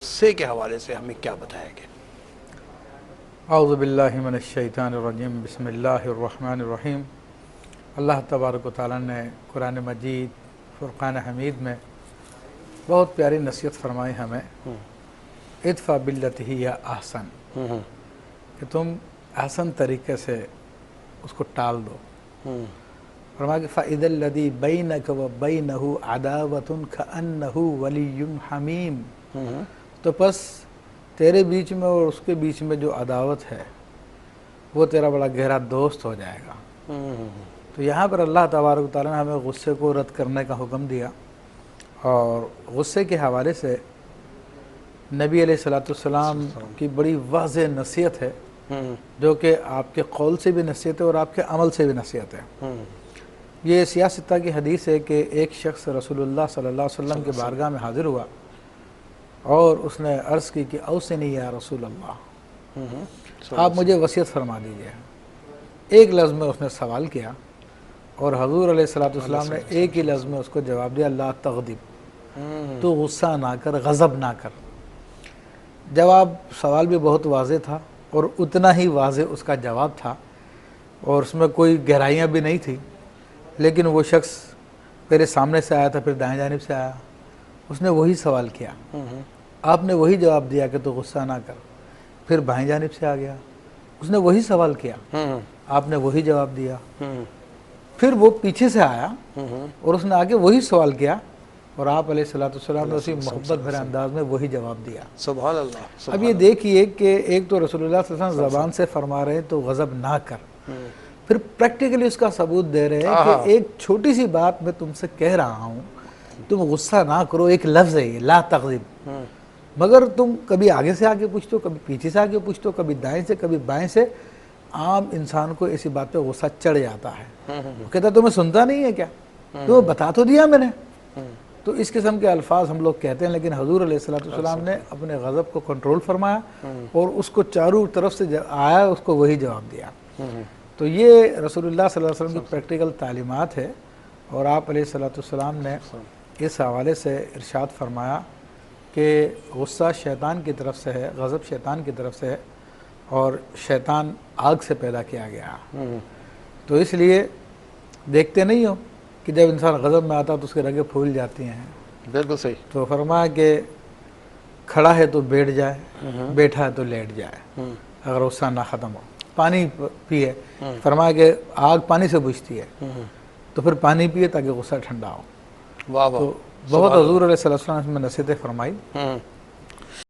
غصے کے حوالے سے ہمیں کیا بتایا گیا؟ اعوذ باللہ من الشیطان الرجیم، بسم اللہ الرحمن الرحیم۔ اللہ تبارک و تعالیٰ نے قرآن مجید فرقان حمید میں بہت پیاری نصیحت فرمائی ہمیں، ادفع باللتی ہی احسن، کہ تم احسن طریقے سے اس کو ٹال دو۔ فرمایا کہ فَإِذَا الَّذِي بَيْنَكَ وَبَيْنَهُ عَدَاوَةٌ كَأَنَّهُ وَلِيٌّ حَمِيمٌ، تو پس تیرے بیچ میں اور اس کے بیچ میں جو عداوت ہے وہ تیرا بڑا گہرا دوست ہو جائے گا۔ تو یہاں پر اللہ تبارک و تعالیٰ نے ہمیں غصے کو رد کرنے کا حکم دیا، اور غصے کے حوالے سے نبی علیہ السلام کی بڑی واضح نصیحت ہے، جو کہ آپ کے قول سے بھی نصیحت ہے اور آپ کے عمل سے بھی نصیحت ہے۔ یہ سیاستہ کی حدیث ہے کہ ایک شخص رسول اللہ صلی اللہ علیہ وسلم کے بارگاہ میں حاضر ہوا اور اس نے عرض کی کہ اوصنی یا رسول اللہ، آپ مجھے وصیت فرما دیجئے۔ ایک لفظ میں اس نے سوال کیا اور حضور علیہ السلام نے ایک ہی لفظ میں اس کو جواب دیا، لا تغضب، تو غصہ نہ کر، غضب نہ کر۔ جواب، سوال بھی بہت واضح تھا اور اتنا ہی واضح اس کا جواب تھا، اور اس میں کوئی گہرائیاں بھی نہیں تھی، لیکن وہ شخص میرے سامنے سے آیا تھا، پھر دائیں جانب سے آیا، اس نے وہی سوال کیا، آپ نے وہی جواب دیا کہ تو غصہ نہ کر۔ پھر بائیں جانب سے آ گیا، اس نے وہی سوال کیا، آپ نے وہی جواب دیا۔ پھر وہ پیچھے سے آیا اور اس نے آگے وہی سوال کیا، اور آپ علیہ السلام نے اسی محبت بھرے انداز میں وہی جواب دیا۔ سبحان اللہ۔ اب یہ دیکھیے کہ ایک تو رسول اللہ صلی اللہ علیہ وسلم زبان سے فرما رہے تو غضب نہ کر، پھر پریکٹیکلی اس کا ثبوت دے رہے ہیں کہ ایک چھوٹی سی بات میں تم سے کہہ رہا ہوں، تم غصہ نہ کرو، ایک لفظ ہے یہ، لا تغضب، مگر تم کبھی آگے سے آگے پوچھتے ہو، کبھی پیچھے سے آگے پوچھتے ہو، کبھی دائیں سے کبھی بائیں سے۔ عام انسان کو ایسی بات پہ غصہ چڑھ جاتا ہے، وہ کہتا ہے تمہیں سنتا نہیں ہے کیا، تمہیں بتا تو دیا میں نے۔ تو اس قسم کے الفاظ ہم لوگ کہتے ہیں، لیکن حضور علیہ السلام نے اپنے غضب کو کنٹرول فرمایا اور اس کو چاروں طرف سے آیا اس کو وہی جواب دیا۔ تو یہ رسول اللہ صلی اللہ علیہ وسلم کی پریکٹیکل تعلیمات ہے، اور آپ علیہ السلام نے اس حوالے سے ارشاد فرمایا کہ غصہ شیطان کی طرف سے ہے، غضب شیطان کی طرف سے ہے، اور شیطان آگ سے پیدا کیا گیا۔ تو اس لیے دیکھتے نہیں ہو کہ جب انسان غضب میں آتا تو اس کے رگیں پھول جاتی ہیں۔ بالکل صحیح۔ تو فرمایا کہ کھڑا ہے تو بیٹھ جائے، بیٹھا ہے تو لیٹ جائے اگر غصہ نہ ختم ہو۔ پانی پیے، فرمایا کہ آگ پانی سے بجھتی ہے، تو پھر پانی پیے تاکہ غصہ ٹھنڈا ہو۔ واہ واہ، تو بہت حضور علیہ السلام نے نصیحتیں فرمائی۔